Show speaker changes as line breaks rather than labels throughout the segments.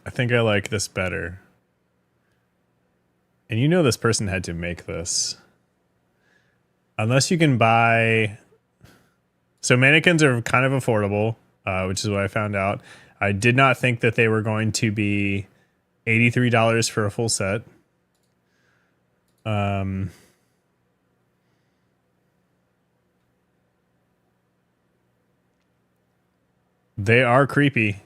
I think I like this better. And you know this person had to make this. Unless you can buy... So mannequins are kind of affordable, which is what I found out. I did not think that they were going to be $83 for a full set. They are creepy.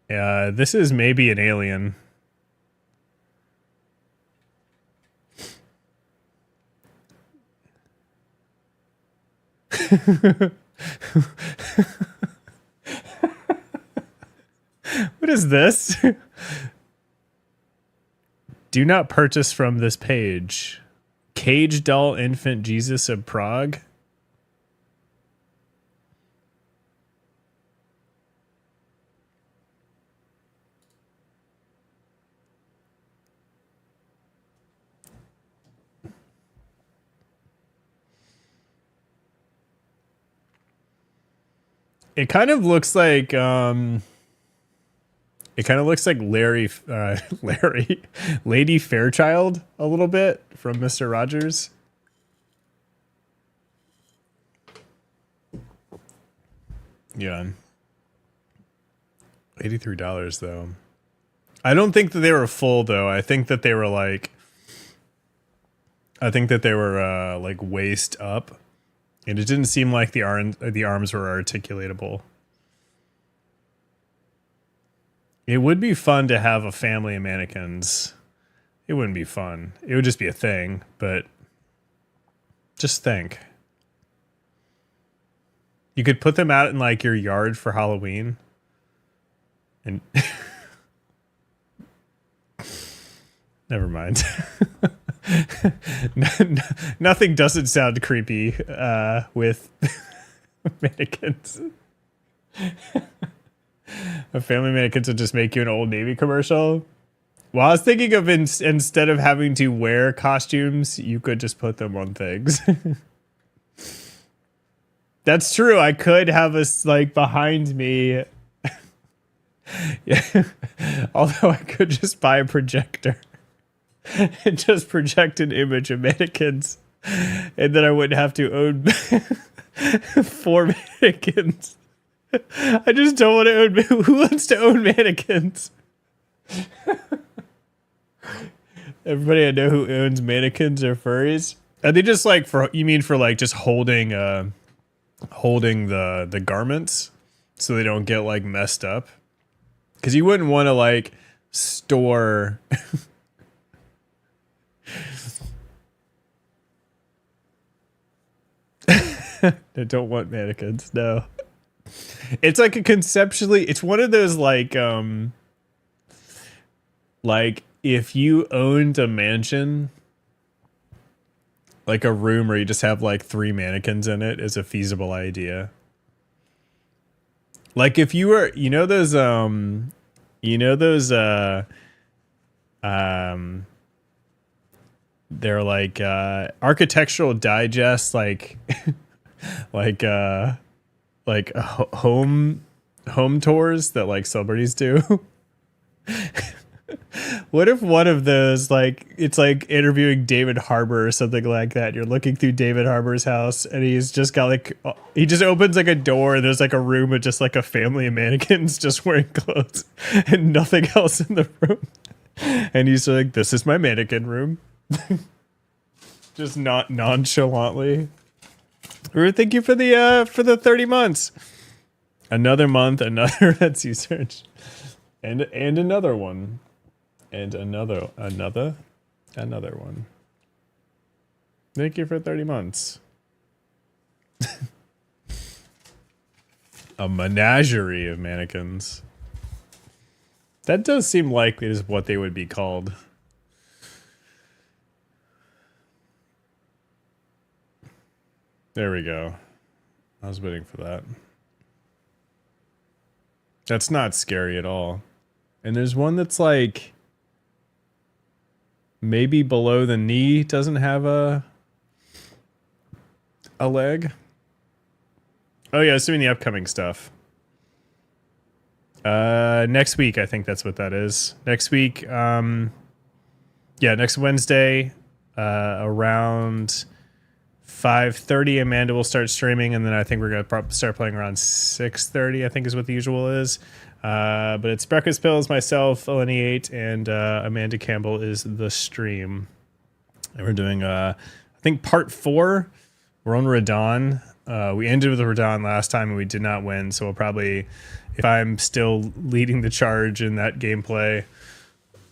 This is maybe an alien. What is this? Do not purchase from this page. Cage doll infant Jesus of Prague. It kind of looks like Lady Fairchild a little bit from Mr. Rogers. Yeah. $83 though. I don't think that they were full though. I think that they were like waist up. And it didn't seem like the arms were articulatable. It would be fun to have a family of mannequins. It wouldn't be fun. It would just be a thing, but just think. You could put them out in like your yard for Halloween. And never mind. Nothing doesn't sound creepy with mannequins. A family mannequins would just make you an Old Navy commercial. Well, I was thinking of instead of having to wear costumes, you could just put them on things. That's true. I could have us like behind me. Yeah. Although I could just buy a projector. And just project an image of mannequins, and then I wouldn't have to own 4 mannequins. I just don't want to own. Who wants to own mannequins? Everybody I know who owns mannequins or furries. Are they just like for? You mean for like just holding the garments so they don't get like messed up? Because you wouldn't want to like store. I don't want mannequins. No, it's like a conceptually. It's one of those like if you owned a mansion, like a room where you just have like 3 mannequins in it is a feasible idea. Like if you were, they're like architectural digest, like home tours that like celebrities do. What if one of those, like, it's like interviewing David Harbour or something like that. You're looking through David Harbour's house and he's just got like, he just opens like a door and there's like a room with just like a family of mannequins just wearing clothes and nothing else in the room. And he's like, this is my mannequin room. Just not nonchalantly. Thank you for the 30 months. Another month, another Etsy search. And another one. And another one. Thank you for 30 months. A menagerie of mannequins. That does seem like it is what they would be called. There we go. I was waiting for that. That's not scary at all. And there's one that's like maybe below the knee, doesn't have a leg. Oh yeah, assuming the upcoming stuff. Next week, I think that's what that is. Next week, next Wednesday, around 5:30, Amanda will start streaming, and then I think we're gonna start playing around 6:30. I think is what the usual is. But it's Breakfast Pills, myself, Eleni8, and Amanda Campbell is the stream. And we're doing, I think, part 4. We're on Radon. We ended with Radon last time, and we did not win. So we'll probably, if I'm still leading the charge in that gameplay,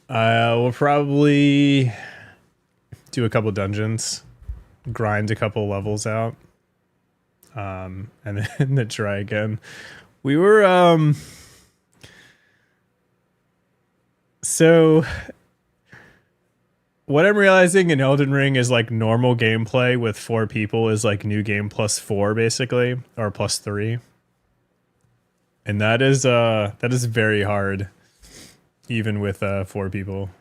we'll probably do a couple dungeons, grind a couple levels out, and then try again. We were, so what I'm realizing in Elden Ring is like normal gameplay with 4 people is like new game plus 4 basically, or plus 3. And that is very hard even with 4 people.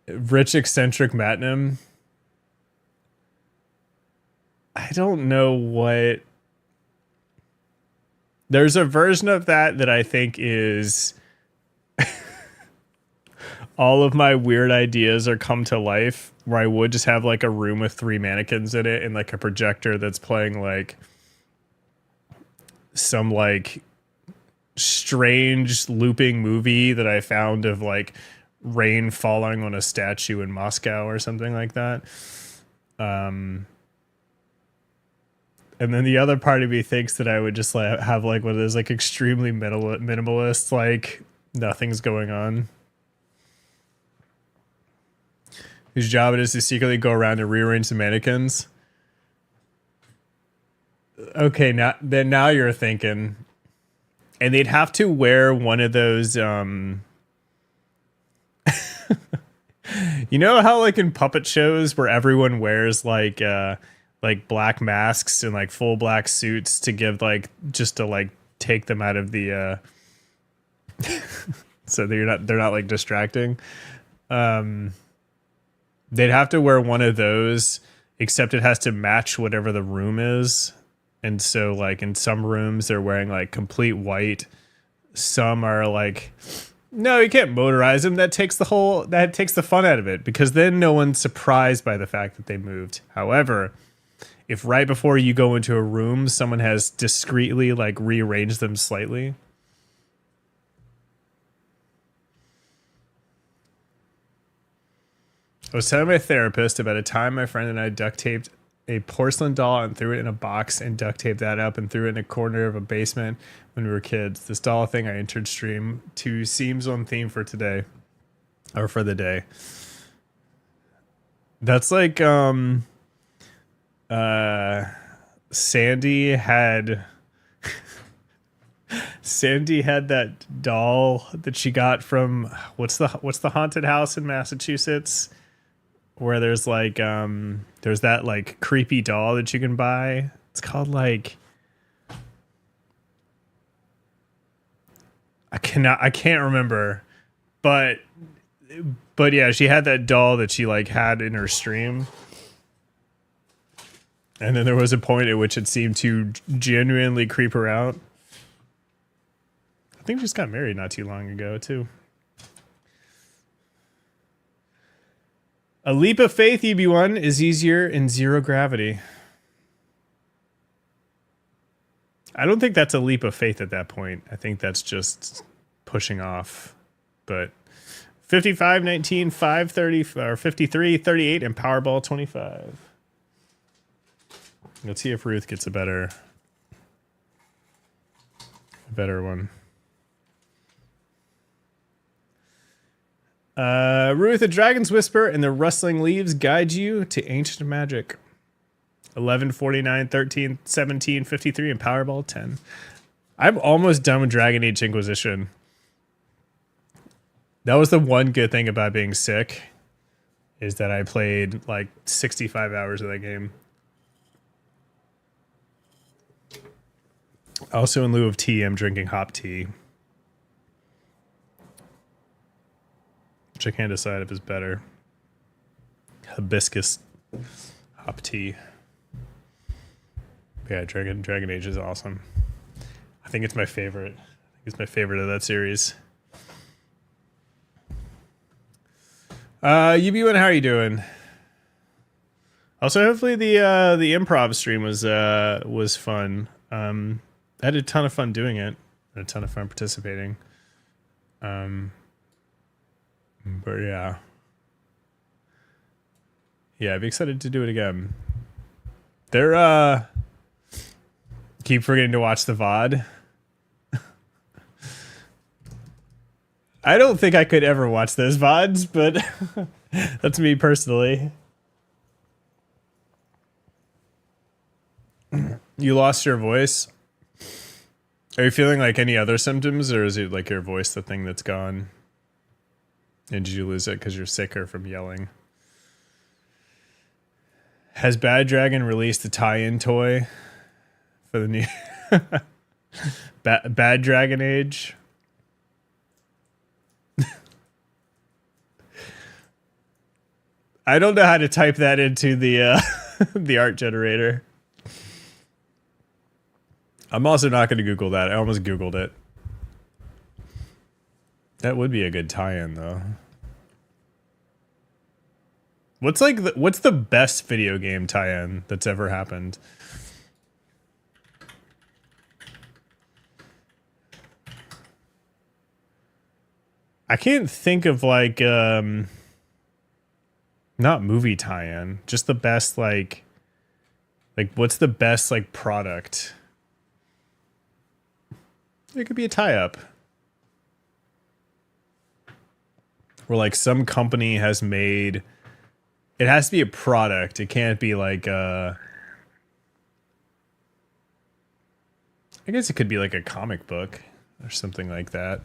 Rich eccentric Matnum. I don't know what. There's a version of that I think is all of my weird ideas are come to life, where I would just have like a room with 3 mannequins in it and like a projector that's playing like some like strange looping movie that I found of like rain falling on a statue in Moscow or something like that. And then the other part of me thinks that I would just like have like one of those like extremely minimalist, like nothing's going on, whose job it is to secretly go around and rearrange the mannequins. Okay, now you're thinking. And they'd have to wear one of those, you know how like in puppet shows where everyone wears like black masks and like full black suits to give like, just to like take them out of the, so they're not like distracting. They'd have to wear one of those, except it has to match whatever the room is. And so like in some rooms they're wearing like complete white. Some are like, no, you can't motorize them. That takes the fun out of it, because then no one's surprised by the fact that they moved. However, if right before you go into a room, someone has discreetly like rearranged them slightly. I was telling my therapist about a time my friend and I duct taped a porcelain doll and threw it in a box and duct taped that up and threw it in a corner of a basement when we were kids. This doll thing I entered stream to seems on theme for today, or for the day. That's like Sandy had that doll that she got from what's the haunted house in Massachusetts, where there's like there's that like creepy doll that you can buy. It's called like, I can't remember, but yeah, she had that doll that she like had in her stream. And then there was a point at which it seemed to genuinely creep her out. I think we just got married not too long ago too. A leap of faith, EB1, is easier in zero gravity. I don't think that's a leap of faith at that point. I think that's just pushing off. But 55, 19, 5, 30, or 53, 38, and Powerball 25. Let's see if Ruth gets a better one. Ruth, a dragon's whisper and the rustling leaves guide you to ancient magic. 11, 49, 13, 17, 53, and Powerball 10. I'm almost done with Dragon Age Inquisition. That was the one good thing about being sick, is that I played like 65 hours of that game. Also, in lieu of tea, I'm drinking hop tea, which I can't decide if is better. Hibiscus hop tea. Yeah, Dragon Age is awesome. I think it's my favorite. I think it's my favorite of that series. UB1, how are you doing? Also, hopefully the improv stream was fun. I had a ton of fun doing it, and a ton of fun participating. But yeah, I'd be excited to do it again. They're keep forgetting to watch the VOD. I don't think I could ever watch those VODs, but that's me personally. You lost your voice? Are you feeling like any other symptoms, or is it like your voice the thing that's gone? And did you lose it because you're sick or from yelling? Has Bad Dragon released a tie-in toy for the new Bad Dragon Age? I don't know how to type that into the the art generator. I'm also not going to Google that. I almost Googled it. That would be a good tie-in, though. What's the best video game tie-in that's ever happened? I can't think of like not movie tie-in, just the best like what's the best like product? It could be a tie-up. Where like some company has made, it has to be a product. It can't be like I guess it could be like a comic book or something like that.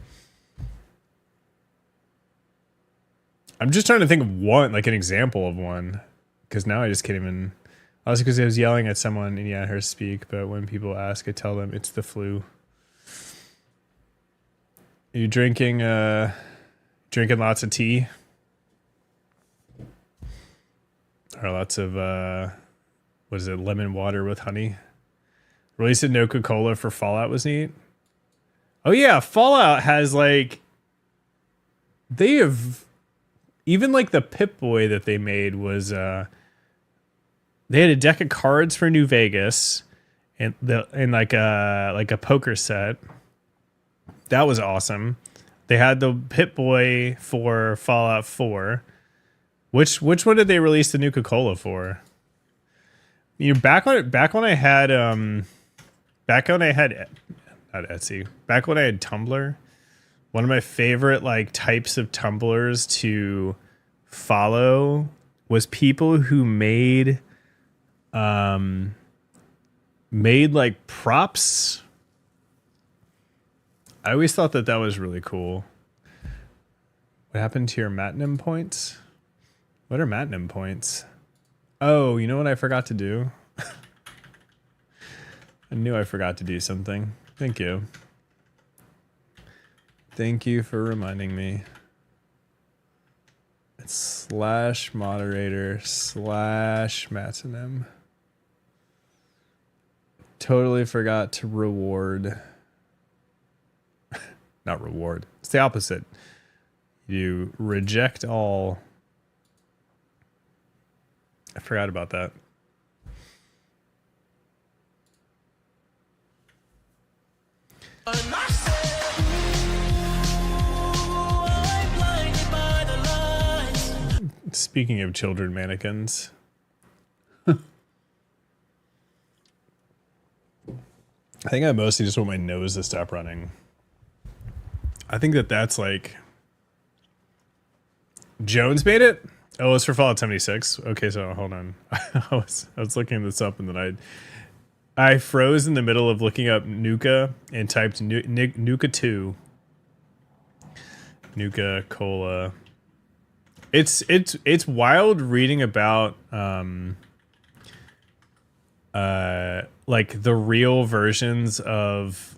I'm just trying to think of one, like an example of one, because now I just can't even. Also, because I was yelling at someone and yeah, I heard her speak, but when people ask, I tell them it's the flu. Are you drinking lots of tea? Or lots of what is it, lemon water with honey? Release of Coca-Cola for Fallout was neat. Oh yeah, Fallout has like, they have, even like the Pip-Boy that they made was they had a deck of cards for New Vegas and like a poker set. That was awesome. They had the Pip-Boy for Fallout 4. Which one did they release the Nuka-Cola for? You know, back when I had not Etsy. Back when I had Tumblr, one of my favorite like types of Tumblrs to follow was people who made like props. I always thought that was really cool. What happened to your Matinum points? What are Matinum points? Oh, you know what I forgot to do? I knew I forgot to do something. Thank you. Thank you for reminding me. It's /moderator/Matinum. Totally forgot to reward. Not reward. It's the opposite. You reject all. I forgot about that. Speaking of children mannequins. I think I mostly just want my nose to stop running. I think that's like Jones made it. Oh, it's for Fallout 76. Okay, so hold on. I was looking this up and then I froze in the middle of looking up Nuka and typed Nuka 2. Nuka Cola. It's wild reading about like the real versions of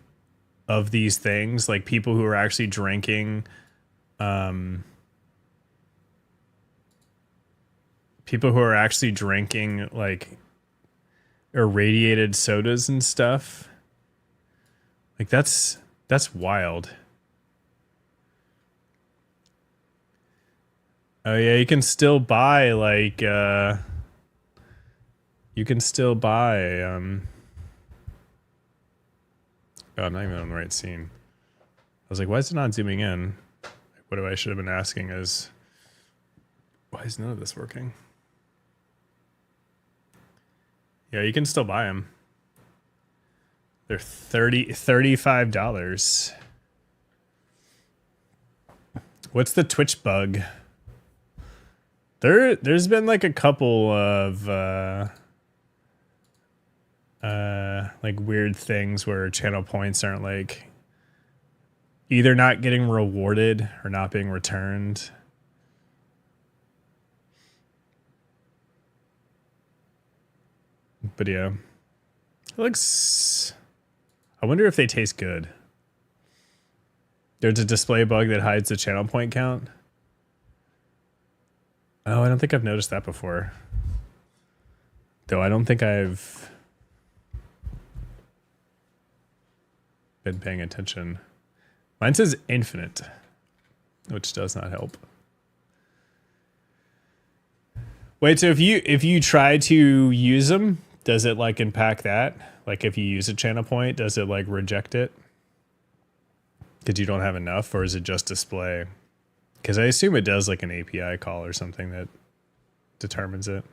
these things, like people who are actually drinking like irradiated sodas and stuff. Like that's wild. Oh yeah, you can still buy like you can still buy oh, I'm not even on the right scene. I was like, why is it not zooming in? What I should have been asking is, why is none of this working? Yeah, you can still buy them. They're $35. What's the Twitch bug? There's been like a couple of like weird things where channel points aren't like either not getting rewarded or not being returned. But yeah, it looks, I wonder if they taste good. There's a display bug that hides the channel point count. Oh, I don't think I've noticed that before. Though I don't think I've been paying attention. Mine says infinite, which does not help. Wait, so if you try to use them, does it like impact that? Like if you use a channel point, does it like reject it? Because you don't have enough, or is it just display? Because I assume it does like an API call or something that determines it.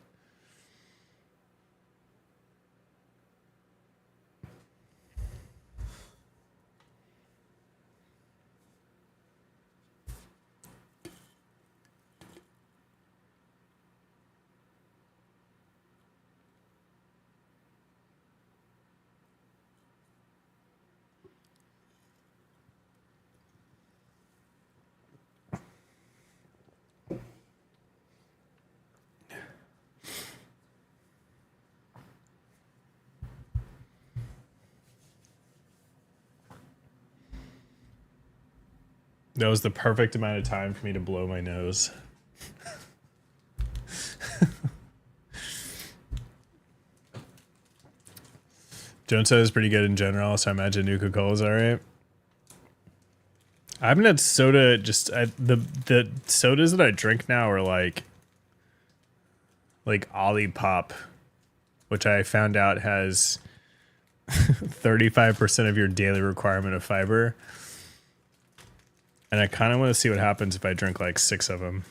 That was the perfect amount of time for me to blow my nose. Joan soda is pretty good in general, so I imagine Nuka Cola's alright. I haven't had soda, the sodas that I drink now are like Olipop, which I found out has 35% of your daily requirement of fiber. And I kind of want to see what happens if I drink like 6 of them.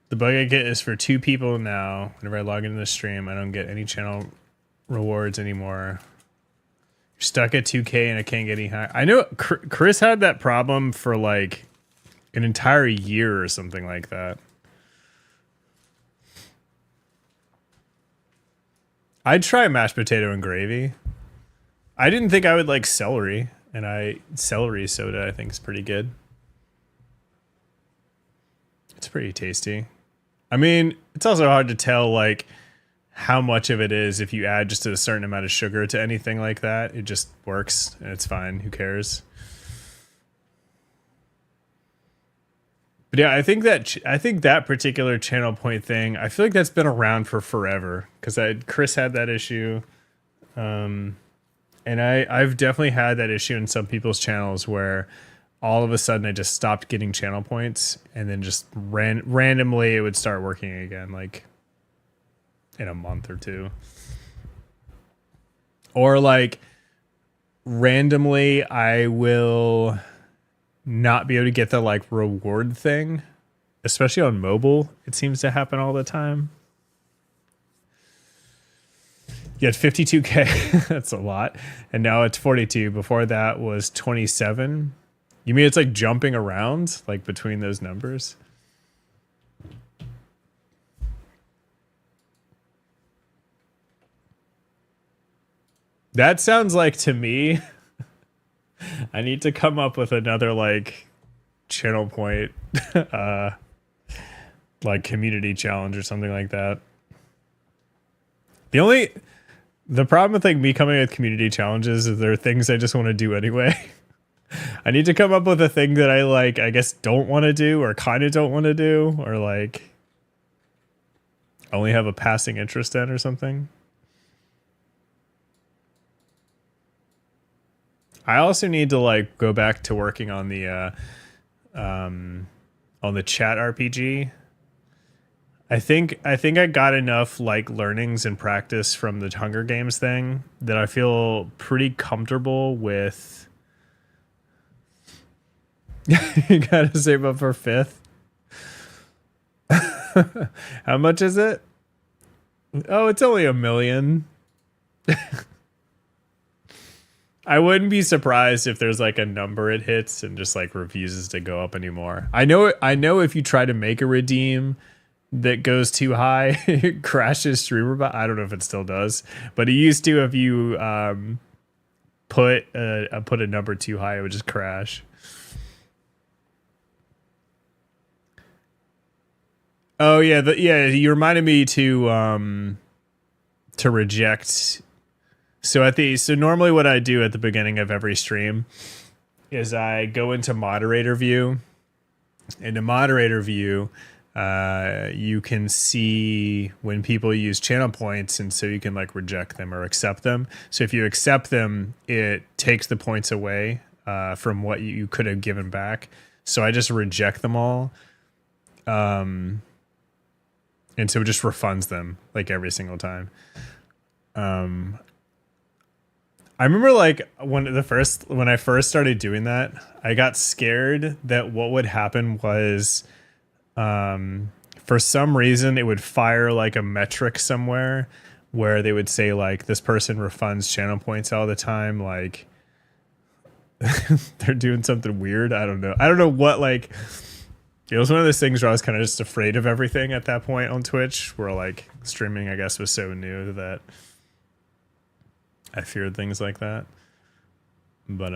The bug I get is for 2 people now. Whenever I log into the stream, I don't get any channel rewards anymore. You're stuck at 2K and I can't get any higher. I know Chris had that problem for like an entire year or something like that. I'd try mashed potato and gravy. I didn't think I would like celery. And celery soda I think is pretty good. It's pretty tasty. I mean, it's also hard to tell like how much of it is if you add just a certain amount of sugar to anything like that. It just works and it's fine. Who cares? But yeah, I think that particular channel point thing, I feel like that's been around for forever because Chris had that issue. And I've definitely had that issue in some people's channels where all of a sudden I just stopped getting channel points and then just randomly it would start working again, like in a month or 2. Or like randomly I will not be able to get the like reward thing, especially on mobile. It seems to happen all the time. You had 52K, that's a lot. And now it's 42. Before that was 27. You mean it's like jumping around like between those numbers? That sounds like to me, I need to come up with another like channel point, like community challenge or something like that. The problem with like me coming with community challenges is there are things I just want to do anyway. I need to come up with a thing that I like, I guess don't want to do or kind of don't want to do or like only have a passing interest in or something. I also need to like go back to working on the chat RPG. I think I got enough like learnings and practice from the Hunger Games thing that I feel pretty comfortable with. You gotta save up for fifth. How much is it? Oh, it's only 1 million. I wouldn't be surprised if there's like a number it hits and just like refuses to go up anymore. I know if you try to make a redeem that goes too high, it crashes streamer. But I don't know if it still does. But it used to if you put a number too high, it would just crash. Oh yeah, yeah. You reminded me to reject. So normally what I do at the beginning of every stream is I go into moderator view. In the moderator view, you can see when people use channel points, and so you can like reject them or accept them. So if you accept them, it takes the points away from what you could have given back. So I just reject them all. And so it just refunds them like every single time. I remember like when I first started doing that, I got scared that what would happen was, for some reason it would fire like a metric somewhere where they would say like this person refunds channel points all the time. Like they're doing something weird. I don't know. I don't know what like. It was one of those things where I was kind of just afraid of everything at that point on Twitch, where like streaming, I guess, was so new that I feared things like that. But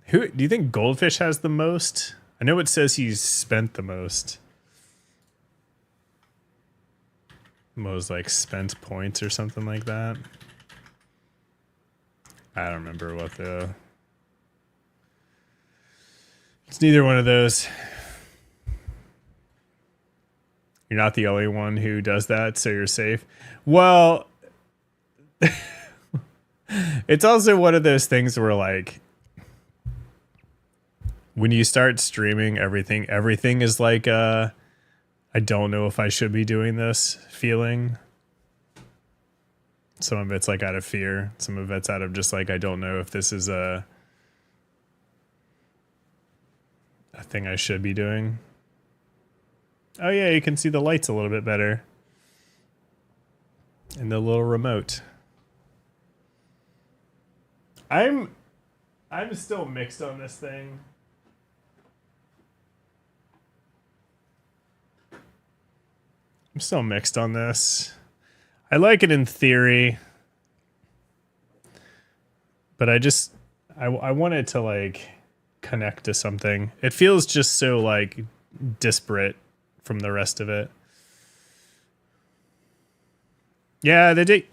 who do you think Goldfish has the most? I know it says he's spent the most. Most like spent points or something like that. I don't remember what the. It's neither one of those. You're not the only one who does that, so you're safe. Well, it's also one of those things where like when you start streaming everything is like I don't know if I should be doing this feeling. Some of it's like out of fear. Some of it's out of just like I don't know if this is a thing I should be doing. Oh yeah, you can see the lights a little bit better. And the little remote. I'm still mixed on this thing. I'm still mixed on this. I like it in theory. But I want it to like connect to something. It feels just so like disparate from the rest of it. Yeah, they did.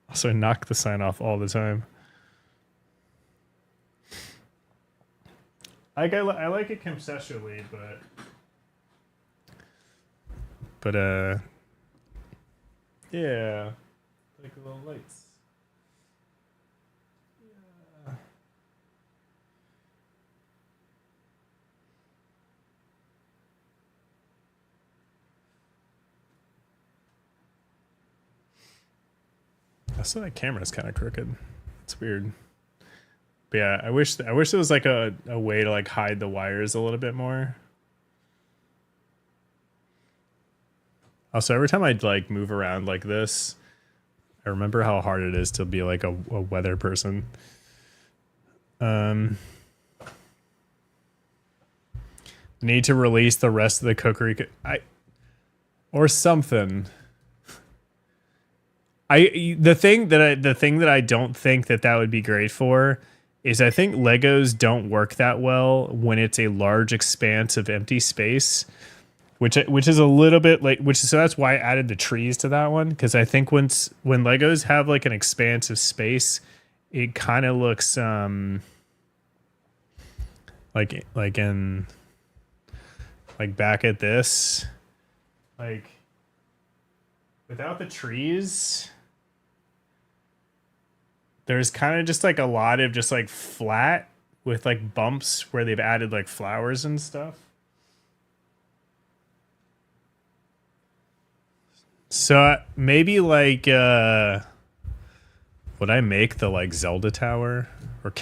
Also knock the sign off all the time. I like it conceptually, but yeah, like little lights. Also, that camera's kind of crooked. It's weird. But yeah, I wish there was like a way to like hide the wires a little bit more. Also, every time I like move around like this, I remember how hard it is to be like a weather person. Need to release the rest of the cookery or something. The thing that I don't think that would be great for is I think Legos don't work that well when it's a large expanse of empty space, which is a little bit like so that's why I added the trees to that one, because I think when Legos have like an expanse of space, it kind of looks like in like back at this, like without the trees. there's kind of just like a lot of just like flat with like bumps where they've added like flowers and stuff. So maybe like would I make the like Zelda tower or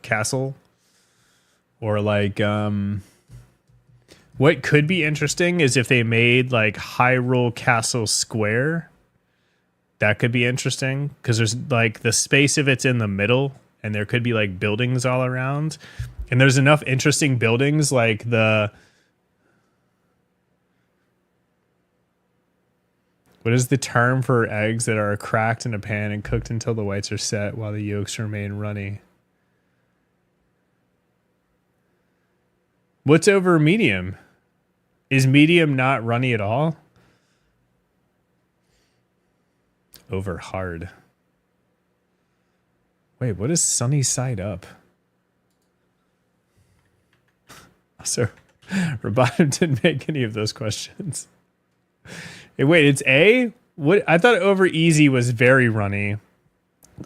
castle, or like what could be interesting is if they made like Hyrule Castle Square. That could be interesting because there's like the space of it's in the middle and there could be like buildings all around, and there's enough interesting buildings like what is the term for eggs that are cracked in a pan and cooked until the whites are set while the yolks remain runny? What's over medium? Is medium not runny at all? Over hard. Wait, what is sunny side up? So, Robotum didn't make any of those questions. Hey, wait, it's A? What? I thought over easy was very runny.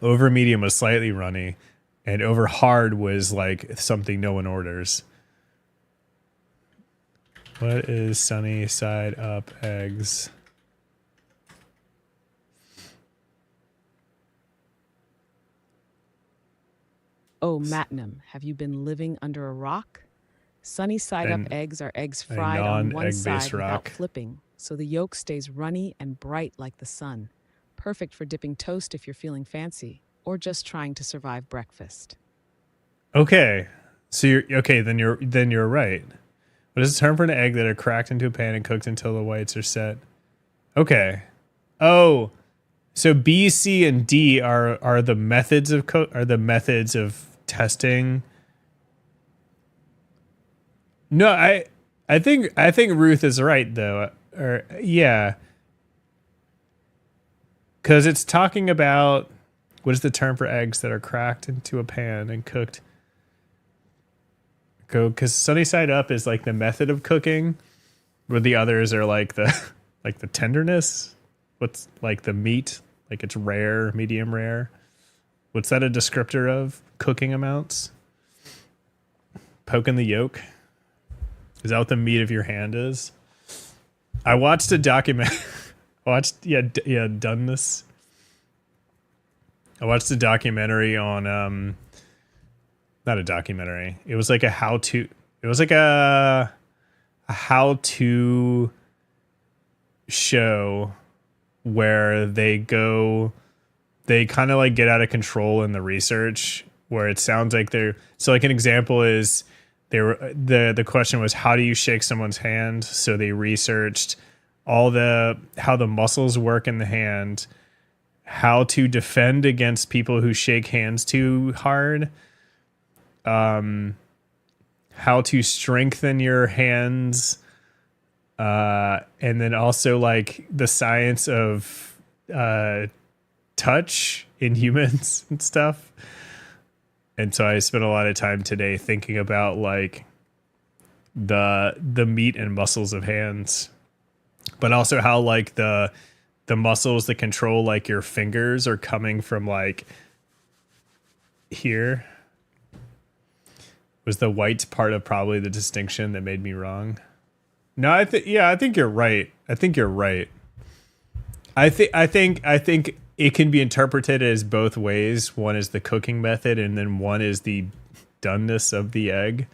Over medium was slightly runny. And over hard was like something no one orders. What is sunny side up eggs?
Oh, Matnam, have you been living under a rock? Sunny side up eggs are eggs fried on one side without flipping, so the yolk stays runny and bright like the sun. Perfect for dipping toast if you're feeling fancy, or just trying to survive breakfast.
Okay. So you're okay, then you're right. What is the term for an egg that are cracked into a pan and cooked until the whites are set? Okay. Oh. So B, C, and D are the methods of testing. No, I think Ruth is right though. Or yeah. Cuz it's talking about what is the term for eggs that are cracked into a pan and cooked. Cuz sunny side up is like the method of cooking, where the others are like the like the tenderness. What's like the meat? Like it's rare, medium rare. What's that a descriptor of? Cooking amounts? Poking the yolk? Is that what the meat of your hand is? I watched a document. Doneness. I watched a documentary on not a documentary. It was like a how-to. It was like a how-to show where they kind of like get out of control in the research, where it sounds like so like an example is the question was, how do you shake someone's hand? So they researched how the muscles work in the hand, how to defend against people who shake hands too hard, how to strengthen your hands, and then also like the science of touch in humans and stuff. And so I spent a lot of time today thinking about like the meat and muscles of hands, but also how like the muscles that control like your fingers are coming from like here. Was the white part of probably the distinction that made me wrong? No, I think you're right. I think it can be interpreted as both ways. One is the cooking method, and then one is the doneness of the egg.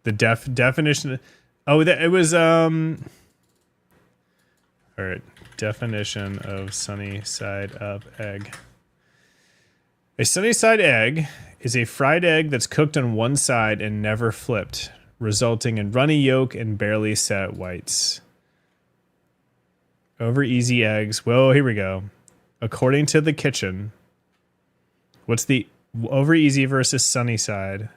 The definition. Oh, it was all right. Definition of sunny side up egg. A sunny side egg is a fried egg that's cooked on one side and never flipped, resulting in runny yolk and barely set whites. Over easy eggs. Well, here we go. According to the kitchen, what's the over easy versus sunny side?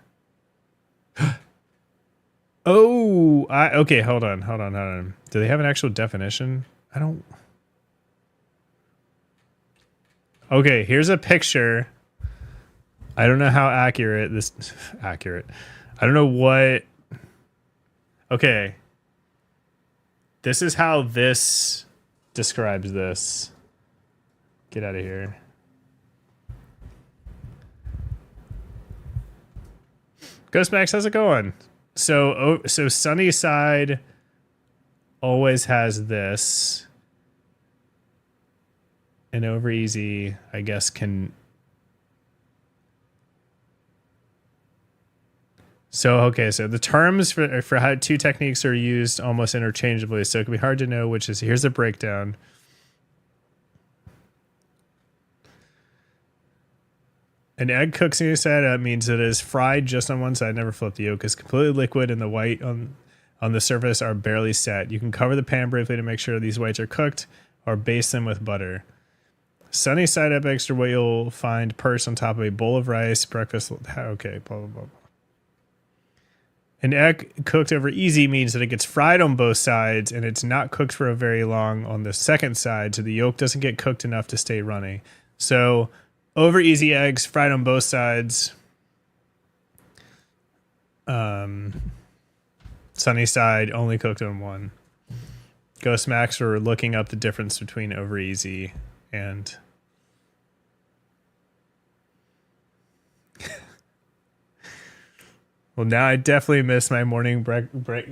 Okay, hold on. Do they have an actual definition? I don't. Okay, here's a picture. I don't know how accurate. I don't know what. Okay. This is how this describes this. Get out of here. Ghost Max, how's it going? So Sunnyside always has this. And Over Easy, I guess, can... So, okay, so the terms for how two techniques are used almost interchangeably, so it can be hard to know which is... Here's a breakdown. An egg cooks on your side up means it is fried just on one side, never flip. The yolk is completely liquid and the white on the surface are barely set. You can cover the pan briefly to make sure these whites are cooked or baste them with butter. Sunny side up eggs are what you'll find perched on top of a bowl of rice, breakfast. Okay, blah, blah, blah. An egg cooked over easy means that it gets fried on both sides and it's not cooked for a very long on the second side, so the yolk doesn't get cooked enough to stay runny. So over easy eggs, fried on both sides. Sunny side, only cooked on one. Ghost Max, we're looking up the difference between over easy and... Well, now I definitely miss my morning break.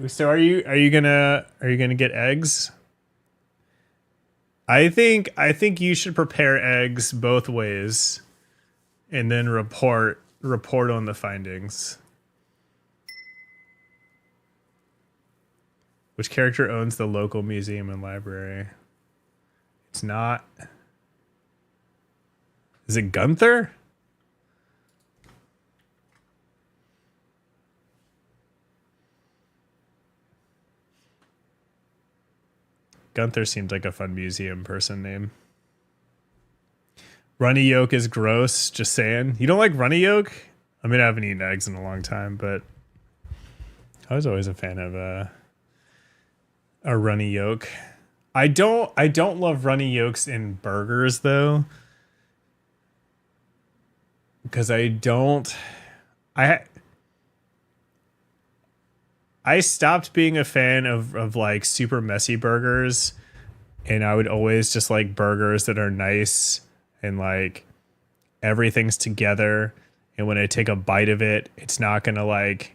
So are you gonna get eggs? I think you should prepare eggs both ways, and then report on the findings. Which character owns the local museum and library? It's not. Is it Gunther? Gunther seems like a fun museum person name. Runny yolk is gross, just saying. You don't like runny yolk? I mean, I haven't eaten eggs in a long time, but I was always a fan of a runny yolk. I don't love runny yolks in burgers though. Because I stopped being a fan of like super messy burgers, and I would always just like burgers that are nice and like everything's together, and when I take a bite of it, it's not gonna like